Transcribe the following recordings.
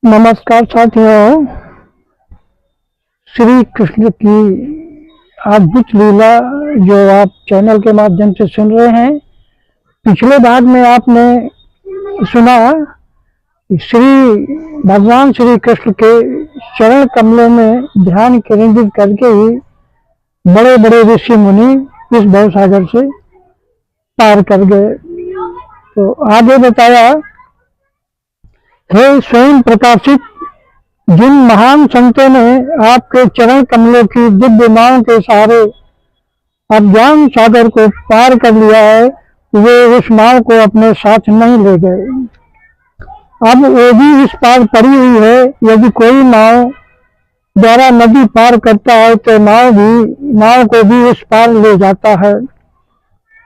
नमस्कार साथियों, श्री कृष्ण की अद्भुत लीला जो आप चैनल के माध्यम से सुन रहे हैं। पिछले भाग में आपने सुना भगवान श्री कृष्ण के चरण कमलों में ध्यान केंद्रित करके ही बड़े बड़े ऋषि मुनि इस भवसागर से पार कर गए। तो आगे बताया, हे स्वयं प्रकाशित, जिन महान संतों ने आपके चरण कमलों की दिव्य नाव के सहारे अज्ञान सागर को पार कर लिया है, वे उस नाव को अपने साथ नहीं ले गए। अब वो भी इस पार पड़ी हुई है। यदि कोई नाव द्वारा नदी पार करता है तो नाव को भी उस पार ले जाता है।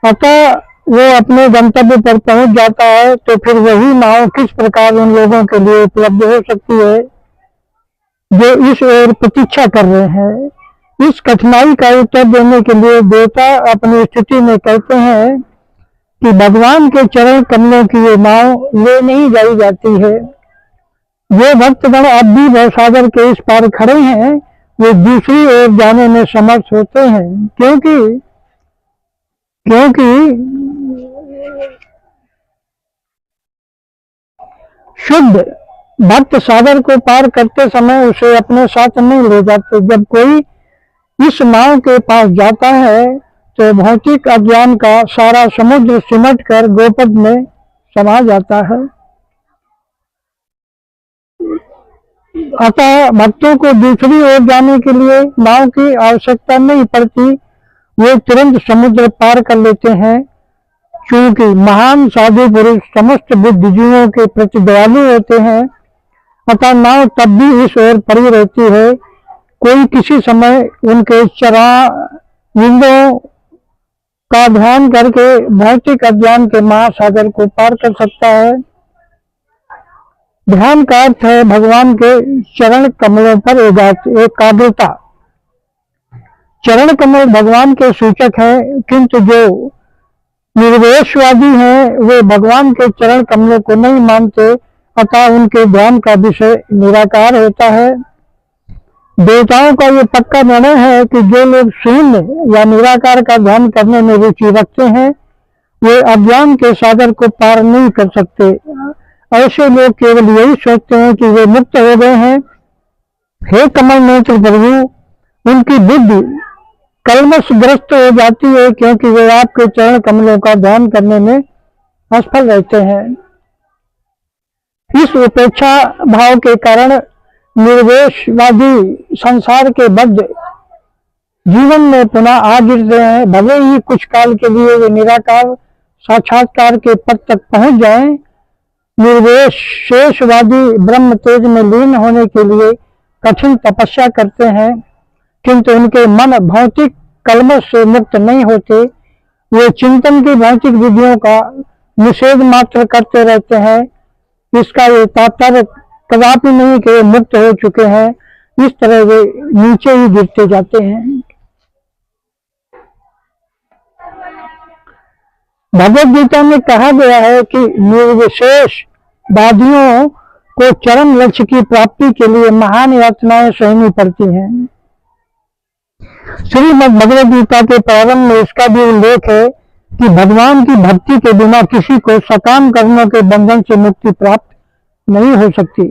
अतः वो अपने गंतव्य पर पहुंच जाता है, तो फिर वही नाव किस प्रकार उन लोगों के लिए उपलब्ध हो सकती है जो इस ओर प्रतीक्षा कर रहे हैं। इस कठिनाई का उत्तर देने के लिए देवता अपनी स्थिति में कहते हैं कि भगवान के चरण कमलों की ये नाव ले नहीं जाई जाती है। जो भक्तगण अब भी भवसागर के इस पार खड़े हैं, वे दूसरी ओर जाने में समर्थ होते हैं, क्योंकि शुद्ध भक्त सागर को पार करते समय उसे अपने साथ नहीं ले जाते। जब कोई इस नाव के पास जाता है तो भौतिक अज्ञान का सारा समुद्र सिमट कर गोपद में समा जाता है। अतः भक्तों को दूसरी ओर जाने के लिए नाव की आवश्यकता नहीं पड़ती, वे तुरंत समुद्र पार कर लेते हैं। क्योंकि महान साधु पुरुष समस्त बुद्धिजीवों के प्रति दयालु होते हैं, अतः नाव तब भी इस ओर पड़ी रहती है। कोई किसी समय उनके चरणों का ध्यान करके भौतिक अज्ञान के महासागर को पार कर सकता है। ध्यान का अर्थ है भगवान के चरण कमलों पर एकाग्रता। चरण कमल भगवान के सूचक है, किंतु जो निर्वेशवादी हैं वे भगवान के चरण कमलों को नहीं मानते, अतः उनके ध्यान का विषय निराकार होता है। देवताओं का ये पक्का निर्णय है कि जो लोग शून्य या निराकार का ध्यान करने में रुचि रखते हैं, वे अज्ञान के सागर को पार नहीं कर सकते। ऐसे लोग केवल यही सोचते हैं कि वे मुक्त हो गए हैं। हे कमल नेत्र प्रभु, उनकी बुद्धि कलमशग्रस्त हो जाती है, क्योंकि वे आपके चरण कमलों का ध्यान करने में असफल रहते हैं। इस उपेक्षा भाव के कारण निर्वेशवादी संसार के बद्ध जीवन में पुनः आ गिरते हैं। भले ही कुछ काल के लिए वे निराकार साक्षात्कार के पद तक पहुंच जाएं, निर्वेशवादी ब्रह्म तेज में लीन होने के लिए कठिन तपस्या करते हैं, किंतु उनके मन भौतिक कलमश से मुक्त नहीं होते। वे चिंतन की भौतिक विधियों का निषेध मात्र करते रहते हैं। इसका ये तात्पर्य कदापि नहीं कि वे मुक्त हो चुके हैं। इस तरह वे नीचे ही गिरते जाते हैं। भगवद गीता में कहा गया है कि निर्विशेष वादियों को चरम लक्ष्य की प्राप्ति के लिए महान यातनाएं सहनी पड़ती हैं। श्रीमद् भगवद गीता के प्रारंभ में इसका भी उल्लेख है कि भगवान की भक्ति के बिना किसी को सकाम कर्मों के बंधन से मुक्ति प्राप्त नहीं हो सकती।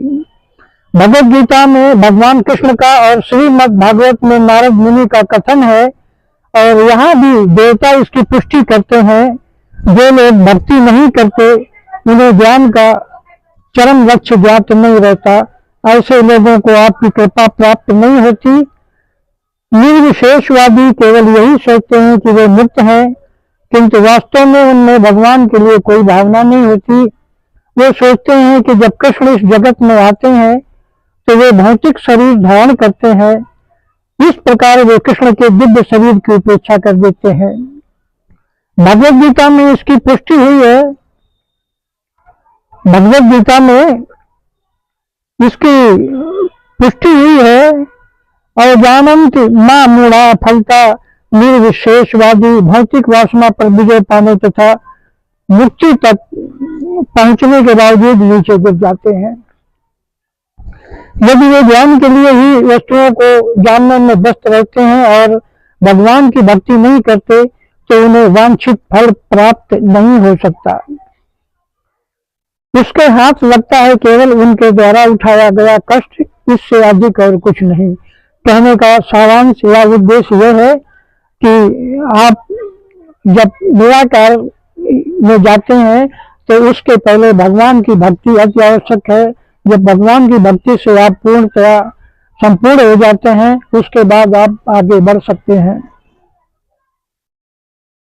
भगवद गीता में भगवान कृष्ण का और श्रीमद् भागवत में नारद मुनि का कथन है, और यहाँ भी देवता इसकी पुष्टि करते हैं। जो लोग भक्ति नहीं करते, उन्हें ज्ञान का चरम लक्ष्य ज्ञात नहीं रहता। ऐसे लोगों को आपकी कृपा प्राप्त नहीं होती। निर्विशेषवादी केवल यही सोचते हैं कि वे मुक्त हैं, किंतु वास्तव में उनमें भगवान के लिए कोई भावना नहीं होती। वे सोचते हैं कि जब कृष्ण इस जगत में आते हैं तो वे भौतिक शरीर धारण करते हैं। इस प्रकार वे कृष्ण के दिव्य शरीर की उपेक्षा कर देते हैं। भगवद गीता में इसकी पुष्टि हुई है। भगवद गीता में इसकी पुष्टि हुई है। और जानन्ति मां मूढ़ा फलता निर्विशेषवादी भौतिक वासना पर विजय पाने तथा मुक्ति तक पहुंचने के बावजूद नीचे गिर जाते हैं। यदि वे ज्ञान के लिए ही वस्तुओं को जानने में व्यस्त रहते हैं और भगवान की भक्ति नहीं करते तो उन्हें वांछित फल प्राप्त नहीं हो सकता। उसके हाथ लगता है केवल उनके द्वारा उठाया गया कष्ट, इससे अधिक और कुछ नहीं। कहने का सारांश या उद्देश्य यह है कि आप जब निराकार में जाते हैं तो उसके पहले भगवान की भक्ति अति आवश्यक है। जब भगवान की भक्ति से आप पूर्णतया संपूर्ण हो जाते हैं उसके बाद आप आगे बढ़ सकते हैं।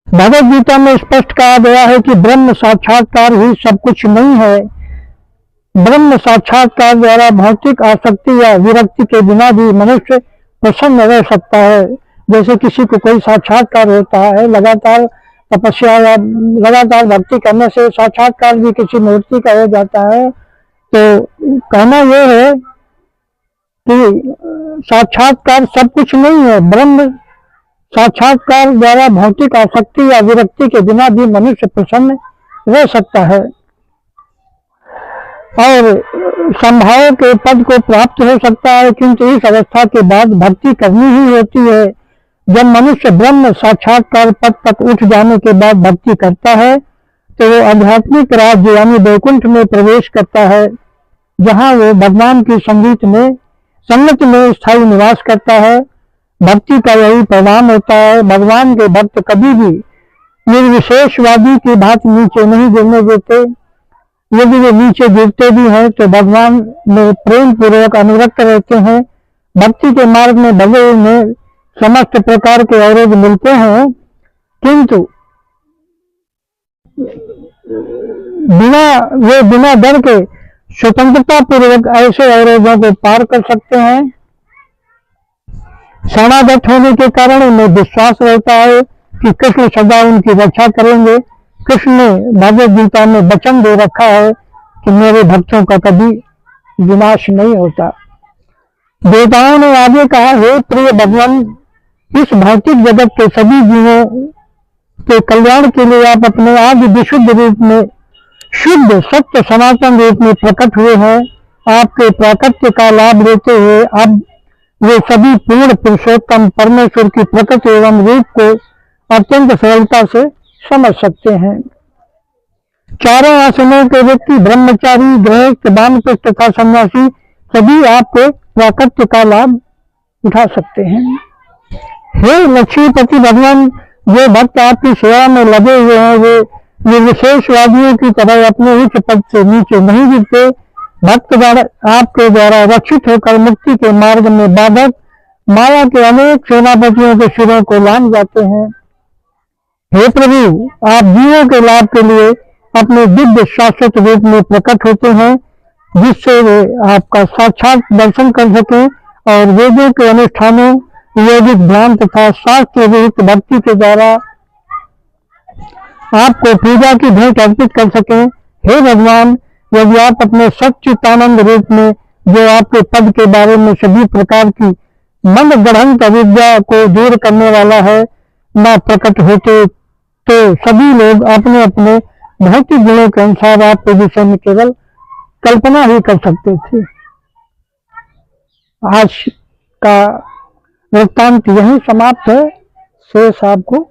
भगवद गीता में स्पष्ट कहा गया है कि ब्रह्म साक्षात्कार ही सब कुछ नहीं है। ब्रह्म साक्षात्कार द्वारा भौतिक आसक्ति या विरक्ति के बिना भी मनुष्य प्रसन्न रह सकता है। जैसे किसी को कोई साक्षात्कार होता है, लगातार तपस्या या लगातार भक्ति करने से साक्षात्कार भी किसी मूर्ति का हो जाता है। तो कहना यह है कि साक्षात्कार सब कुछ नहीं है। ब्रह्म साक्षात्कार द्वारा भौतिक आसक्ति या विरक्ति के बिना भी मनुष्य प्रसन्न रह सकता है और संभाव के पद को प्राप्त हो सकता है। किंतु इस अवस्था के बाद भक्ति करनी ही होती है। जब मनुष्य ब्रह्म साक्षात्कार पद तक उठ जाने के बाद भक्ति करता है तो वो आध्यात्मिक राज्य यानी वैकुंठ में प्रवेश करता है, जहाँ वो भगवान की संगत में स्थायी निवास करता है। भक्ति का यही परिणाम होता है। भगवान के भक्त कभी भी निर्विशेषवादी की बात नीचे नहीं गिरने देते। यदि वे नीचे गिरते भी हैं तो भगवान में प्रेम पूर्वक अनुरक्त रहते हैं। भक्ति के मार्ग में भले उन्हें समस्त प्रकार के अवरोध मिलते हैं, किंतु बिना डर के स्वतंत्रता पूर्वक ऐसे अवरोधों को पार कर सकते हैं। शरणागत होने के कारण उन्हें विश्वास रहता है कि कृष्ण सदा उनकी रक्षा करेंगे। कृष्ण ने भगवद गीता में वचन दे रखा है कि मेरे भक्तों का कभी विनाश नहीं होता। देवताओं ने आगे कहा, हे प्रिय भगवान, इस भौतिक जगत के सभी जीवों के कल्याण के लिए आप अपने आदि विशुद्ध रूप में शुद्ध सत्य सनातन रूप में प्रकट हुए हैं। आपके प्राकट्य का लाभ लेते हुए अब वे सभी पूर्ण पुरुषोत्तम परमेश्वर की प्रकृति एवं रूप को अत्यंत सरलता से समझ सकते हैं। चारों आश्रमों के व्यक्ति, ब्रह्मचारी, गृहस्थ, वानप्रस्थ तथा सन्यासी सभी आपके प्राकट्य का लाभ उठा सकते हैं। हे लक्ष्मीपति भगवान, जो भक्त आपकी सेवा में लगे हुए हैं वे निर्विशेषवादियों की तरह अपने उच्च पद से नीचे नहीं गिरते। भक्तगण आपके द्वारा रक्षित होकर मुक्ति के मार्ग में बाधक माया के अनेक सेनापतियों के शिरों को लांघ जाते हैं। हे प्रभु, आप जीवों के लाभ के लिए अपने दिव्य शाश्वत रूप में प्रकट होते हैं, जिससे वे आपका साक्षात दर्शन कर सकें और वेदों के अनुष्ठानों, योगिक ध्यान तथा शास्त्र विहित भक्ति के द्वारा आपको पूजा की भेंट अर्पित कर सकें। हे भगवान, यदि आप अपने सच्चिदानंद रूप में, जो आपके पद के बारे में सभी प्रकार की मन गढ़ंत अविद्या को दूर करने वाला है, न प्रकट होते तो सभी लोग अपने अपने भौतिक गुणों के अनुसार आपके विषय में केवल कल्पना ही कर सकते थे। आज का वृत्तांत यही समाप्त है। शेष आपको